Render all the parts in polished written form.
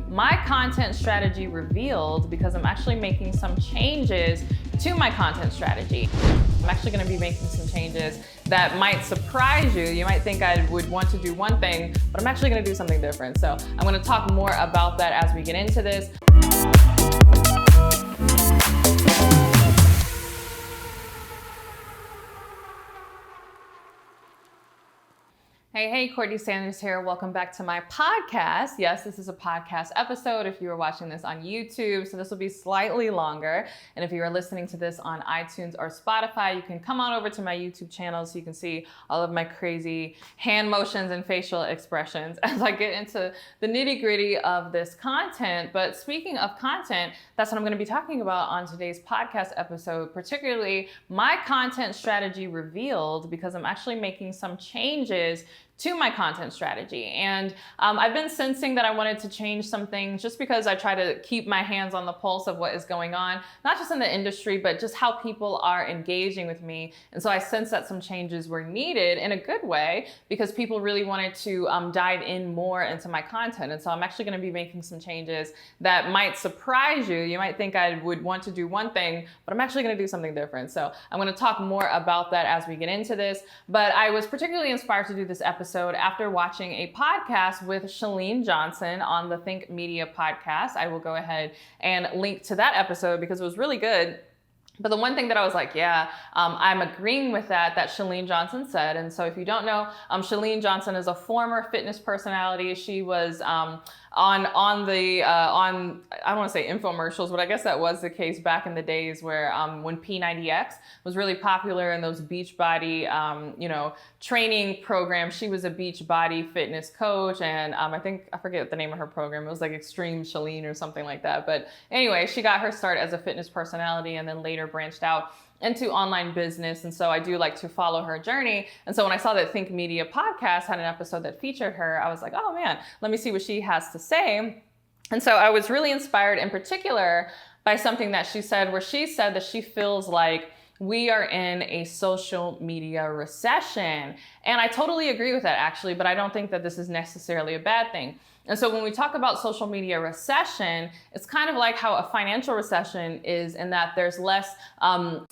my content strategy revealed because I'm actually making some changes to my content strategy. I'm actually going to be making some changes that might surprise you. You might think I would want to do one thing, but I'm actually going to do something different. So I'm going to talk more about that as we get into this. Hey, CourtneyLSanders here. Welcome back to my podcast. Yes, this is a podcast episode if you are watching this on YouTube, so this will be slightly longer. And if you are listening to this on iTunes or Spotify, you can come on over to my YouTube channel so you can see all of my crazy hand motions and facial expressions as I get into the nitty-gritty of this content. But speaking of content, that's what I'm going to be talking about on today's podcast episode, particularly my content strategy revealed, because I'm actually making some changes to my content strategy. And I've been sensing that I wanted to change some things just because I try to keep my hands on the pulse of what is going on, not just in the industry, but just how people are engaging with me. And so I sensed that some changes were needed in a good way because people really wanted to dive in more into my content. And so I'm actually going to be making some changes that might surprise you. You might think I would want to do one thing, but I'm actually going to do something different. So I'm going to talk more about that as we get into this. But I was particularly inspired to do this episode after watching a podcast with Chalene Johnson on the Think Media podcast. I will go ahead and link to that episode because it was really good. But the one thing that I was like, I'm agreeing with that Chalene Johnson said. And so if you don't know, Chalene Johnson is a former fitness personality. She was on I don't want to say infomercials, but I guess that was the case back in the days where when P90X was really popular in those Beachbody, training programs. She was a Beachbody fitness coach. And I forget the name of her program. It was like Extreme Chalene or something like that. But anyway, she got her start as a fitness personality and then later branched out into online business. And so I do like to follow her journey. And so when I saw that Think Media podcast had an episode that featured her, I was like, oh man, let me see what she has to say. And so I was really inspired in particular by something that she said, where she said that she feels like we are in a social media recession. And I totally agree with that actually, but I don't think that this is necessarily a bad thing. And so when we talk about social media recession, it's kind of like how a financial recession is in that there's less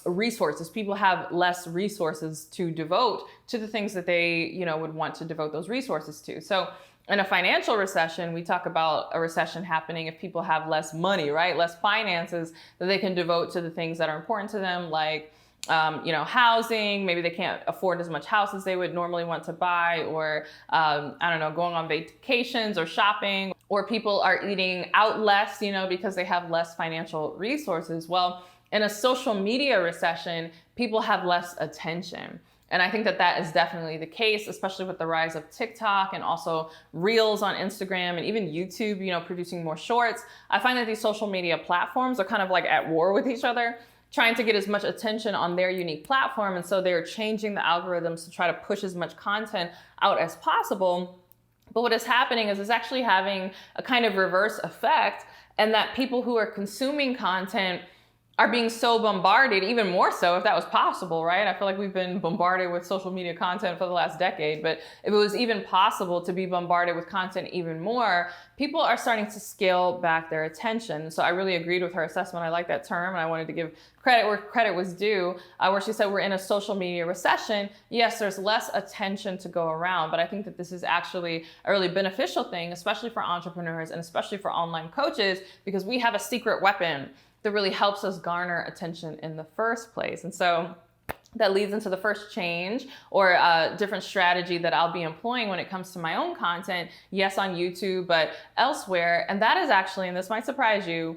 resources. People have less resources to devote to the things that they, would want to devote those resources to. So in a financial recession, we talk about a recession happening if people have less money, right? Less finances that they can devote to the things that are important to them, like housing. Maybe they can't afford as much house as they would normally want to buy, or going on vacations or shopping, or people are eating out less, because they have less financial resources. Well, in a social media recession, people have less attention. And I think that is definitely the case, especially with the rise of TikTok and also Reels on Instagram and even YouTube, producing more shorts. I find that these social media platforms are kind of like at war with each other, trying to get as much attention on their unique platform. And so they're changing the algorithms to try to push as much content out as possible. But what is happening is it's actually having a kind of reverse effect, and that people who are consuming content are being so bombarded, even more so if that was possible, right? I feel like we've been bombarded with social media content for the last decade, but if it was even possible to be bombarded with content even more, people are starting to scale back their attention. So I really agreed with her assessment. I like that term, and I wanted to give credit where credit was due, where she said we're in a social media recession. Yes, there's less attention to go around, but I think that this is actually a really beneficial thing, especially for entrepreneurs and especially for online coaches, because we have a secret weapon that really helps us garner attention in the first place. And so that leads into the first change or a different strategy that I'll be employing when it comes to my own content, yes, on YouTube, but elsewhere. And that is actually, and this might surprise you,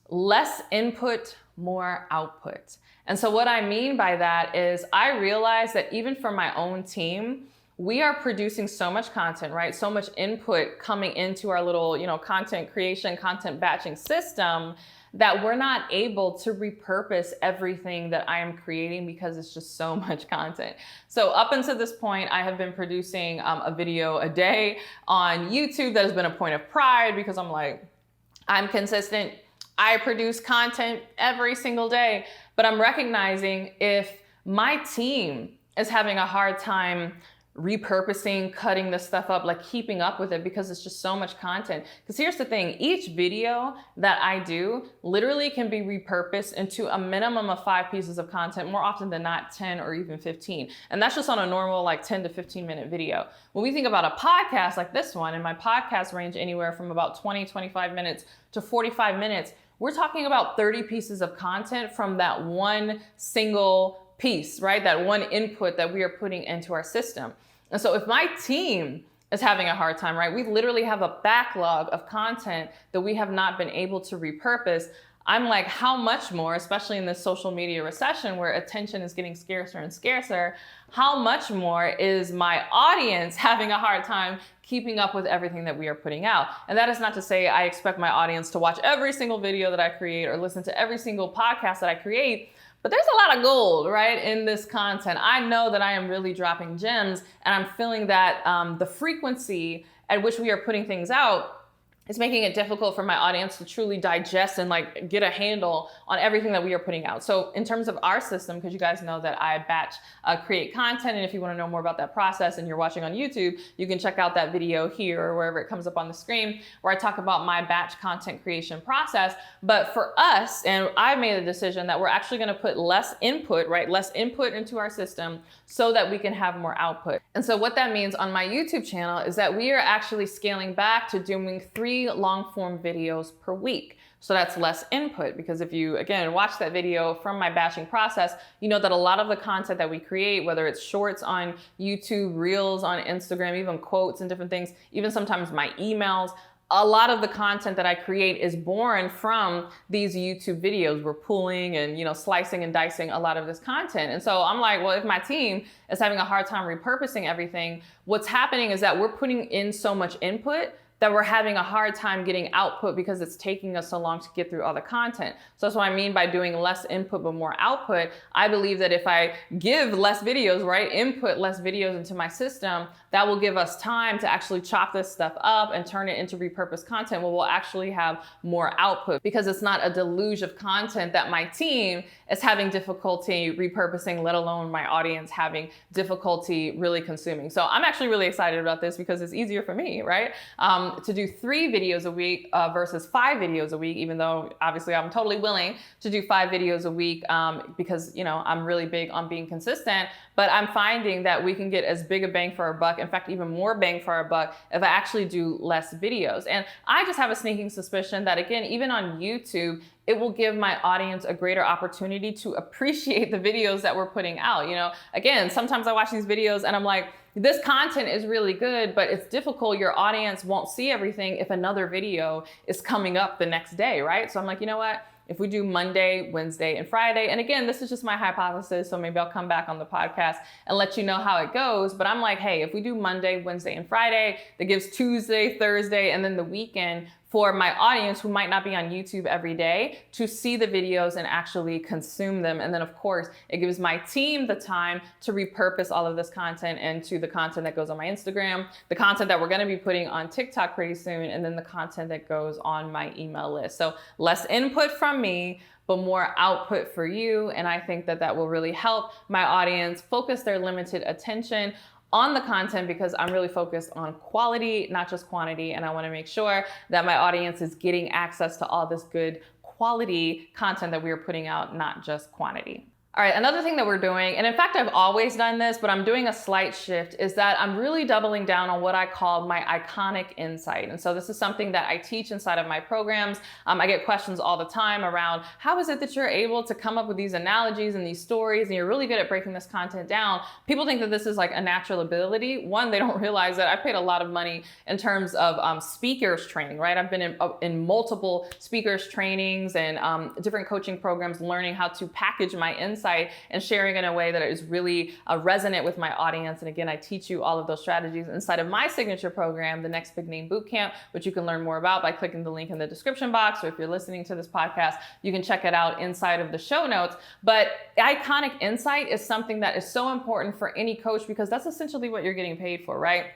less input, more output. And so what I mean by that is I realize that even for my own team, we are producing so much content, right? So much input coming into our little, content creation, content batching system, that we're not able to repurpose everything that I am creating because it's just so much content. So up until this point, I have been producing a video a day on YouTube. That has been a point of pride because I'm consistent. I produce content every single day, but I'm recognizing if my team is having a hard time repurposing, cutting this stuff up, like keeping up with it because it's just so much content. Because here's the thing, each video that I do literally can be repurposed into a minimum of 5 pieces of content, more often than not 10 or even 15. And that's just on a normal like 10 to 15 minute video. When we think about a podcast like this one, and my podcasts range anywhere from about 20, 25 minutes to 45 minutes, we're talking about 30 pieces of content from that one single piece, right? That one input that we are putting into our system. And so if my team is having a hard time, right? We literally have a backlog of content that we have not been able to repurpose. I'm like, how much more, especially in this social media recession where attention is getting scarcer and scarcer, how much more is my audience having a hard time keeping up with everything that we are putting out? And that is not to say I expect my audience to watch every single video that I create or listen to every single podcast that I create. But there's a lot of gold, right, in this content. I know that I am really dropping gems, and I'm feeling that the frequency at which we are putting things out is making it difficult for my audience to truly digest and like get a handle on everything that we are putting out. So in terms of our system, because you guys know that I batch create content, and if you want to know more about that process and you're watching on YouTube, you can check out that video here or wherever it comes up on the screen where I talk about my batch content creation process. But for us, and I made a decision that we're actually going to put less input, right? Less input into our system so that we can have more output. And so what that means on my YouTube channel is that we are actually scaling back to doing 3 long form videos per week. So that's less input, because if you, again, watch that video from my batching process, you know that a lot of the content that we create, whether it's shorts on YouTube, reels on Instagram, even quotes and different things, even sometimes my emails, a lot of the content that I create is born from these YouTube videos. We're pulling and, slicing and dicing a lot of this content. And so I'm like, well, if my team is having a hard time repurposing everything, what's happening is that we're putting in so much input that we're having a hard time getting output because it's taking us so long to get through all the content. So that's what I mean by doing less input but more output. I believe that if I give less videos, right, input less videos into my system, that will give us time to actually chop this stuff up and turn it into repurposed content where we'll actually have more output, because it's not a deluge of content that my team is having difficulty repurposing, let alone my audience having difficulty really consuming. So I'm actually really excited about this because it's easier for me, right? To do 3 videos a week versus 5 videos a week, even though obviously I'm totally willing to do 5 videos a week because, I'm really big on being consistent, but I'm finding that we can get as big a bang for our buck, in fact, even more bang for our buck if I actually do less videos. And I just have a sneaking suspicion that, again, even on YouTube, it will give my audience a greater opportunity to appreciate the videos that we're putting out. Again, sometimes I watch these videos and I'm like, this content is really good, but it's difficult. Your audience won't see everything if another video is coming up the next day, right? So I'm like, you know what? If we do Monday, Wednesday, and Friday, and again, this is just my hypothesis, so maybe I'll come back on the podcast and let you know how it goes. But I'm like, hey, if we do Monday, Wednesday, and Friday, that gives Tuesday, Thursday, and then the weekend for my audience who might not be on YouTube every day to see the videos and actually consume them. And then of course, it gives my team the time to repurpose all of this content into the content that goes on my Instagram, the content that we're gonna be putting on TikTok pretty soon, and then the content that goes on my email list. So less input from me, but more output for you. And I think that that will really help my audience focus their limited attention on the content, because I'm really focused on quality, not just quantity. And I want to make sure that my audience is getting access to all this good quality content that we are putting out, not just quantity. All right, another thing that we're doing, and in fact, I've always done this, but I'm doing a slight shift, is that I'm really doubling down on what I call my iconic insight. And so this is something that I teach inside of my programs. I get questions all the time around, how is it that you're able to come up with these analogies and these stories, and you're really good at breaking this content down? People think that this is like a natural ability. One, they don't realize that I paid a lot of money in terms of speakers training, right? I've been in multiple speakers trainings and different coaching programs, learning how to package my insight and sharing in a way that is really resonant with my audience. And again, I teach you all of those strategies inside of my signature program, the Next Big Name Bootcamp, which you can learn more about by clicking the link in the description box. Or if you're listening to this podcast, you can check it out inside of the show notes. But iconic insight is something that is so important for any coach, because that's essentially what you're getting paid for, right?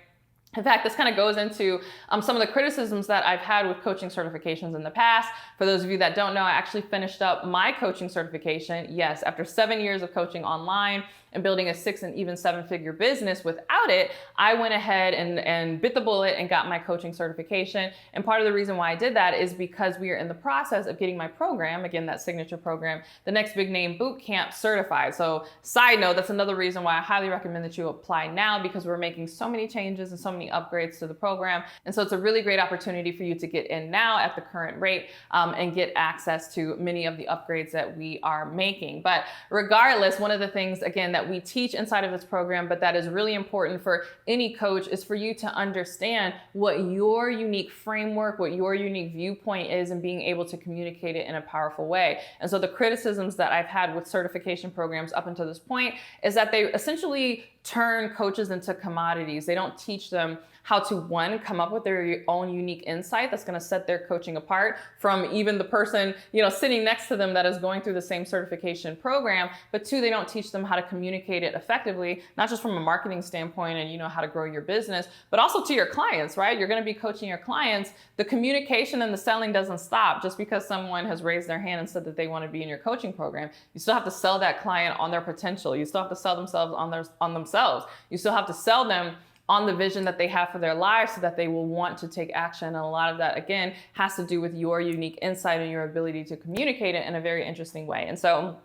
In fact, this kind of goes into some of the criticisms that I've had with coaching certifications in the past. For those of you that don't know, I actually finished up my coaching certification. Yes, after 7 years of coaching online, and building a 6 and even 7-figure business without it, I went ahead and bit the bullet and got my coaching certification. And part of the reason why I did that is because we are in the process of getting my program, again, that signature program, the Next Big Name Bootcamp, certified. So side note, that's another reason why I highly recommend that you apply now, because we're making so many changes and so many upgrades to the program. And so it's a really great opportunity for you to get in now at the current rate and get access to many of the upgrades that we are making. But regardless, one of the things, again, that we teach inside of this program, but that is really important for any coach, is for you to understand what your unique framework, what your unique viewpoint is, and being able to communicate it in a powerful way. And so the criticisms that I've had with certification programs up until this point is that they essentially turn coaches into commodities. They don't teach them how to, one, come up with their own unique insight that's going to set their coaching apart from even the person, sitting next to them that is going through the same certification program. But two, they don't teach them how to communicate it effectively, not just from a marketing standpoint and how to grow your business, but also to your clients, right? You're going to be coaching your clients. The communication and the selling doesn't stop just because someone has raised their hand and said that they want to be in your coaching program. You still have to sell that client on their potential. You still have to sell themselves on themselves. You still have to sell them on the vision that they have for their lives so that they will want to take action. And a lot of that, again, has to do with your unique insight and your ability to communicate it in a very interesting way. And so,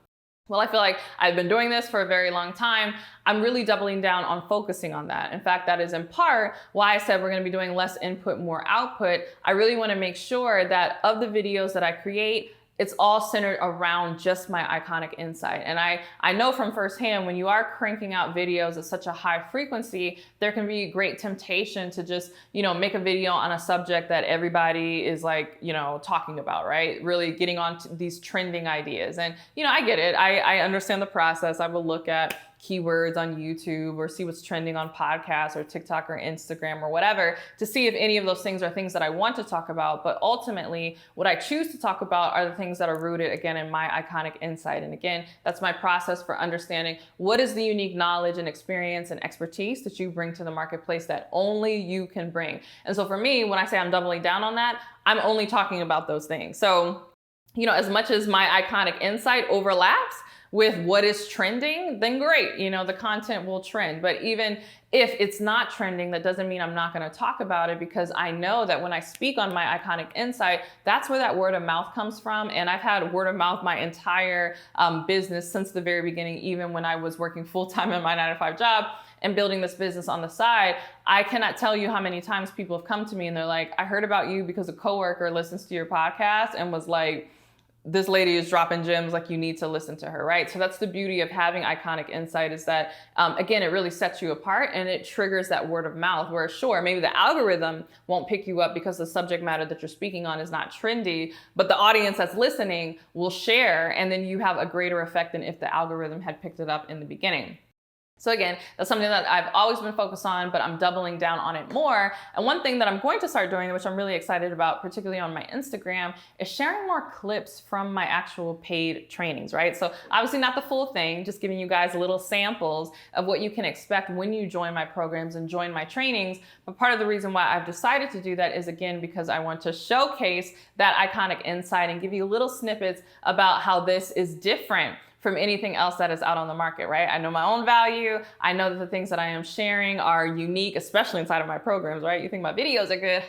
well, I feel like I've been doing this for a very long time. I'm really doubling down on focusing on that. In fact, that is in part why I said we're going to be doing less input, more output. I really want to make sure that of the videos that I create, it's all centered around just my iconic insight. And I know from firsthand, when you are cranking out videos at such a high frequency, there can be great temptation to just, make a video on a subject that everybody is talking about, right? Really getting on to these trending ideas. And, I get it. I understand the process. I will look at keywords on YouTube or see what's trending on podcasts or TikTok or Instagram or whatever to see if any of those things are things that I want to talk about. But ultimately, what I choose to talk about are the things that are rooted, again, in my iconic insight. And again, that's my process for understanding what is the unique knowledge and experience and expertise that you bring to the marketplace that only you can bring. And so for me, when I say I'm doubling down on that, I'm only talking about those things. So, as much as my iconic insight overlaps with what is trending, then great, the content will trend. But even if it's not trending, that doesn't mean I'm not going to talk about it, because I know that when I speak on my iconic insight, that's where that word of mouth comes from. And I've had word of mouth my entire business since the very beginning, even when I was working full-time in my 9-to-5 job and building this business on the side. I cannot tell you how many times people have come to me and they're like, I heard about you because a coworker listens to your podcast and was like, this lady is dropping gems, like you need to listen to her, right? So that's the beauty of having iconic insight, is that, again, it really sets you apart and it triggers that word of mouth where, sure, maybe the algorithm won't pick you up because the subject matter that you're speaking on is not trendy, but the audience that's listening will share, and then you have a greater effect than if the algorithm had picked it up in the beginning. So again, that's something that I've always been focused on, but I'm doubling down on it more. And one thing that I'm going to start doing, which I'm really excited about, particularly on my Instagram, is sharing more clips from my actual paid trainings, right? So obviously not the full thing, just giving you guys little samples of what you can expect when you join my programs and join my trainings. But part of the reason why I've decided to do that is, again, because I want to showcase that iconic insight and give you little snippets about how this is different from anything else that is out on the market, right? I know my own value. I know that the things that I am sharing are unique, especially inside of my programs, right? You think my videos are good?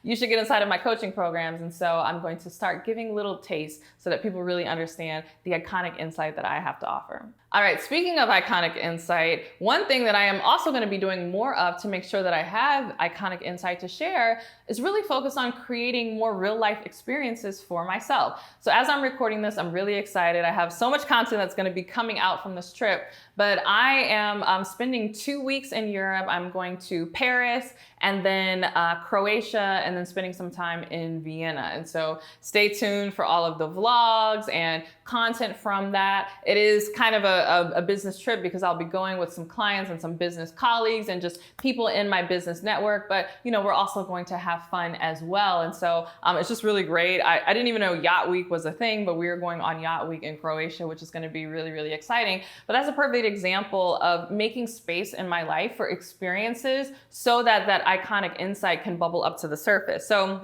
You should get inside of my coaching programs. And so I'm going to start giving little tastes so that people really understand the iconic insight that I have to offer. All right, speaking of iconic insight, one thing that I am also going to be doing more of to make sure that I have iconic insight to share is really focus on creating more real life experiences for myself. So as I'm recording this, I'm really excited. I have so much content that's going to be coming out from this trip, but I am spending 2 weeks in Europe. I'm going to Paris and then Croatia, and then spending some time in Vienna. And so stay tuned for all of the vlogs and content from that. It is kind of a business trip because I'll be going with some clients and some business colleagues and just people in my business network. But we're also going to have fun as well. And so it's just really great. I didn't even know Yacht Week was a thing, but we are going on Yacht Week in Croatia, which is going to be really, really exciting. But that's a perfect example of making space in my life for experiences so that that iconic insight can bubble up to the surface. So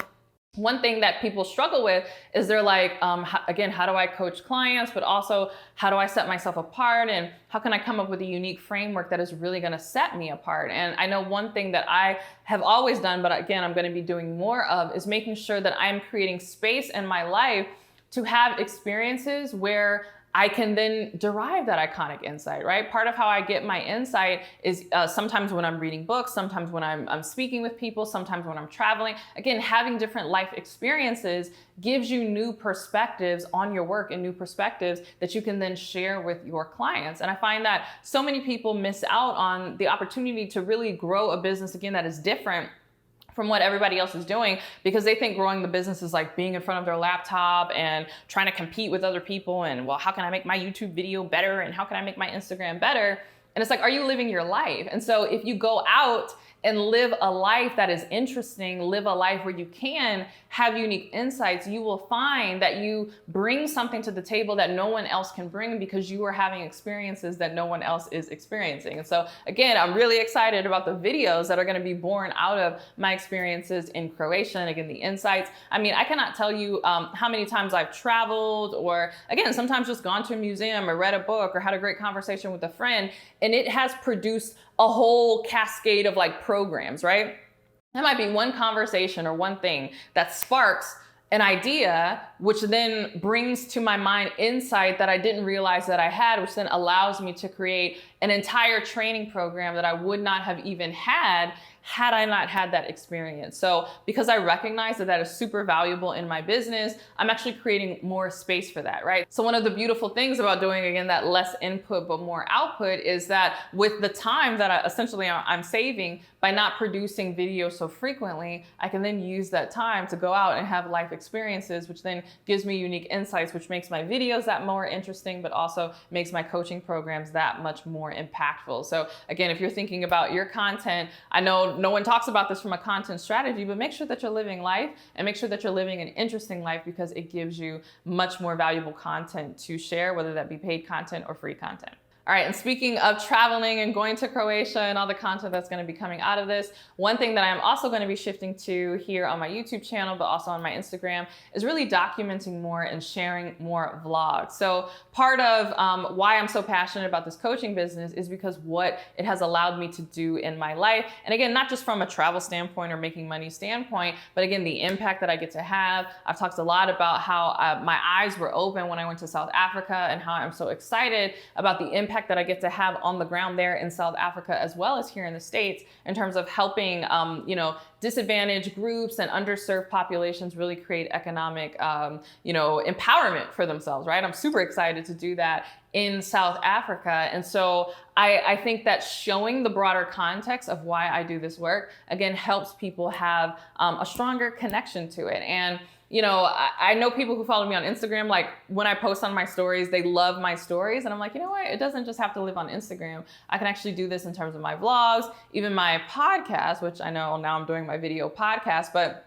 One thing that people struggle with is they're like, again, how do I coach clients, but also how do I set myself apart, and how can I come up with a unique framework that is really going to set me apart? And I know one thing that I have always done, but again, I'm going to be doing more of, is making sure that I'm creating space in my life to have experiences where I can then derive that iconic insight, right? Part of how I get my insight is sometimes when I'm reading books, sometimes when I'm speaking with people, sometimes when I'm traveling. Again, having different life experiences gives you new perspectives on your work and new perspectives that you can then share with your clients. And I find that so many people miss out on the opportunity to really grow a business, again, that is different from what everybody else is doing, because they think growing the business is like being in front of their laptop and trying to compete with other people, and, well, how can I make my YouTube video better, and how can I make my Instagram better? And it's like, are you living your life? And so if you go out and live a life that is interesting, live a life where you can have unique insights, you will find that you bring something to the table that no one else can bring, because you are having experiences that no one else is experiencing. And so again, I'm really excited about the videos that are going to be born out of my experiences in Croatia, and again, the insights. I mean, I cannot tell you how many times I've traveled, or again, sometimes just gone to a museum or read a book or had a great conversation with a friend, and it has produced a whole cascade of like programs, right? That might be one conversation or one thing that sparks an idea, which then brings to my mind insight that I didn't realize that I had, which then allows me to create an entire training program that I would not have even had I not had that experience. So because I recognize that that is super valuable in my business, I'm actually creating more space for that, right? So one of the beautiful things about doing, again, that less input but more output, is that with the time that I'm saving by not producing videos so frequently, I can then use that time to go out and have life experiences, which then gives me unique insights, which makes my videos that more interesting, but also makes my coaching programs that much more impactful. So again, if you're thinking about your content, I know no one talks about this from a content strategy, but make sure that you're living life, and make sure that you're living an interesting life, because it gives you much more valuable content to share, whether that be paid content or free content. All right, and speaking of traveling and going to Croatia and all the content that's going to be coming out of this, one thing that I'm also going to be shifting to here on my YouTube channel, but also on my Instagram, is really documenting more and sharing more vlogs. So part of why I'm so passionate about this coaching business is because what it has allowed me to do in my life. And again, not just from a travel standpoint or making money standpoint, but again, the impact that I get to have. I've talked a lot about how my eyes were open when I went to South Africa, and how I'm so excited about the impact that I get to have on the ground there in South Africa, as well as here in the States, in terms of helping, disadvantaged groups and underserved populations really create economic, empowerment for themselves, right? I'm super excited to do that in South Africa. And so I think that showing the broader context of why I do this work, again, helps people have a stronger connection to it. And I know people who follow me on Instagram, like when I post on my stories, they love my stories. And I'm like, you know what? It doesn't just have to live on Instagram. I can actually do this in terms of my vlogs, even my podcast, which I know now I'm doing my video podcast, but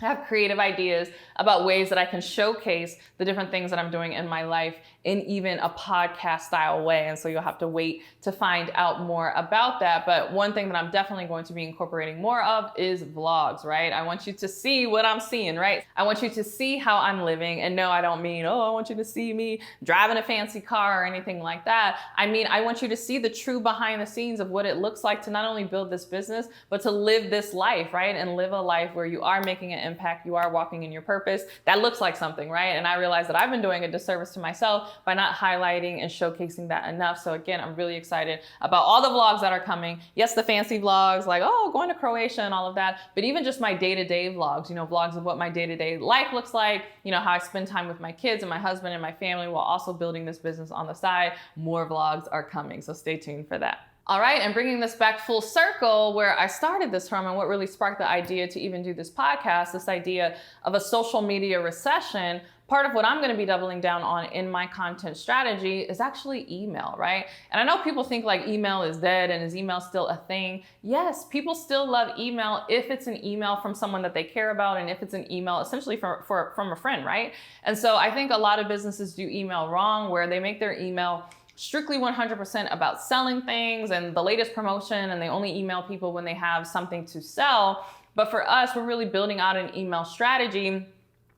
I have creative ideas about ways that I can showcase the different things that I'm doing in my life in even a podcast style way. And so you'll have to wait to find out more about that. But one thing that I'm definitely going to be incorporating more of is vlogs, right? I want you to see what I'm seeing, right? I want you to see how I'm living. And no, I don't mean, I want you to see me driving a fancy car or anything like that. I mean, I want you to see the true behind the scenes of what it looks like to not only build this business, but to live this life, right? And live a life where you are making an impact, you are walking in your purpose. That looks like something, right? And I realize that I've been doing a disservice to myself by not highlighting and showcasing that enough. So again, I'm really excited about all the vlogs that are coming. Yes, the fancy vlogs, like, going to Croatia and all of that, but even just my day-to-day vlogs, vlogs of what my day-to-day life looks like, how I spend time with my kids and my husband and my family while also building this business on the side. More vlogs are coming, so stay tuned for that. All right, and bringing this back full circle where I started this from, and what really sparked the idea to even do this podcast, this idea of a social media recession. Part of what I'm going to be doubling down on in my content strategy is actually email, right? And I know people think like email is dead, and is email still a thing? Yes, people still love email if it's an email from someone that they care about, and if it's an email essentially from a friend, right? And so I think a lot of businesses do email wrong, where they make their email strictly 100% about selling things and the latest promotion, and they only email people when they have something to sell. But for us, we're really building out an email strategy.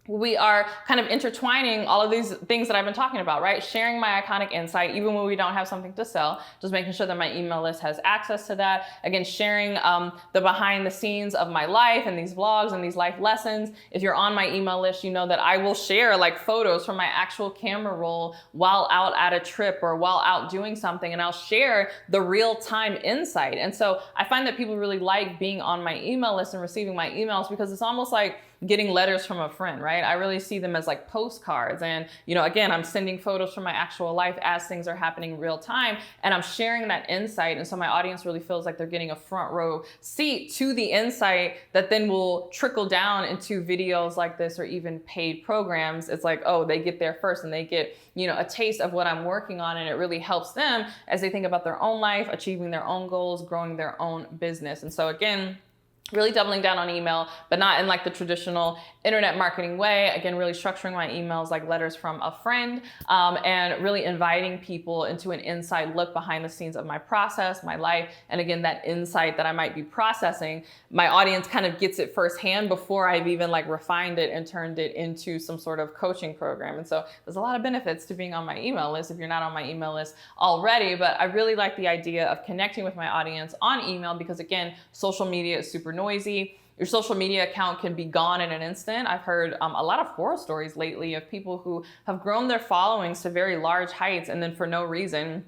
We are kind of intertwining all of these things that I've been talking about, right? Sharing my iconic insight, even when we don't have something to sell, just making sure that my email list has access to that. Again, sharing the behind the scenes of my life and these vlogs and these life lessons. If you're on my email list, you know that I will share like photos from my actual camera roll while out at a trip or while out doing something, and I'll share the real-time insight. And so I find that people really like being on my email list and receiving my emails because it's almost like getting letters from a friend, right? I really see them as like postcards. And, again, I'm sending photos from my actual life as things are happening real time, and I'm sharing that insight. And so my audience really feels like they're getting a front row seat to the insight that then will trickle down into videos like this or even paid programs. It's like, oh, they get there first and they get, a taste of what I'm working on. And it really helps them as they think about their own life, achieving their own goals, growing their own business. And so again, really doubling down on email, but not in like the traditional internet marketing way. Again, really structuring my emails like letters from a friend, and really inviting people into an inside look behind the scenes of my process, my life. And again, that insight that I might be processing, my audience kind of gets it firsthand before I've even like refined it and turned it into some sort of coaching program. And so there's a lot of benefits to being on my email list if you're not on my email list already. But I really like the idea of connecting with my audience on email because again, social media is super noisy. Your social media account can be gone in an instant. I've heard a lot of horror stories lately of people who have grown their followings to very large heights and then for no reason,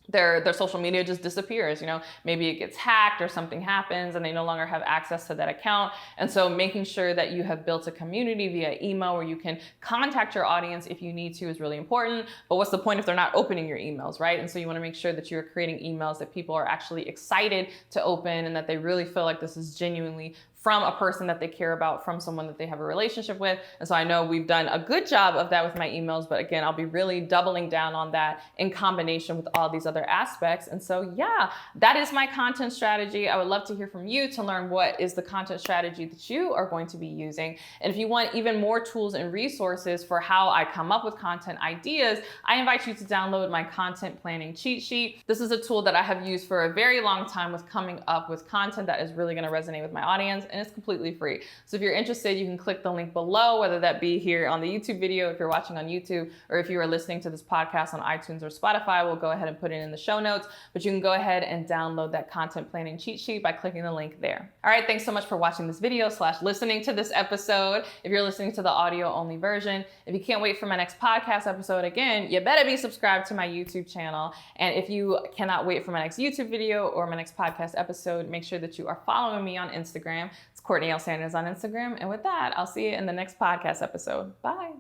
their social media just disappears. Maybe it gets hacked or something happens and they no longer have access to that account. And so making sure that you have built a community via email where you can contact your audience if you need to is really important. But what's the point if they're not opening your emails, right? And so you want to make sure that you're creating emails that people are actually excited to open and that they really feel like this is genuinely from a person that they care about, from someone that they have a relationship with. And so I know we've done a good job of that with my emails, but again, I'll be really doubling down on that in combination with all these other aspects. And so yeah, that is my content strategy. I would love to hear from you to learn what is the content strategy that you are going to be using. And if you want even more tools and resources for how I come up with content ideas, I invite you to download my content planning cheat sheet. This is a tool that I have used for a very long time with coming up with content that is really going to resonate with my audience. And it's completely free. So if you're interested, you can click the link below, whether that be here on the YouTube video, if you're watching on YouTube, or if you are listening to this podcast on iTunes or Spotify, we'll go ahead and put it in the show notes, but you can go ahead and download that content planning cheat sheet by clicking the link there. All right, thanks so much for watching this video / listening to this episode. If you're listening to the audio only version, if you can't wait for my next podcast episode, again, you better be subscribed to my YouTube channel. And if you cannot wait for my next YouTube video or my next podcast episode, make sure that you are following me on Instagram. It's CourtneyLSanders on Instagram. And with that, I'll see you in the next podcast episode. Bye.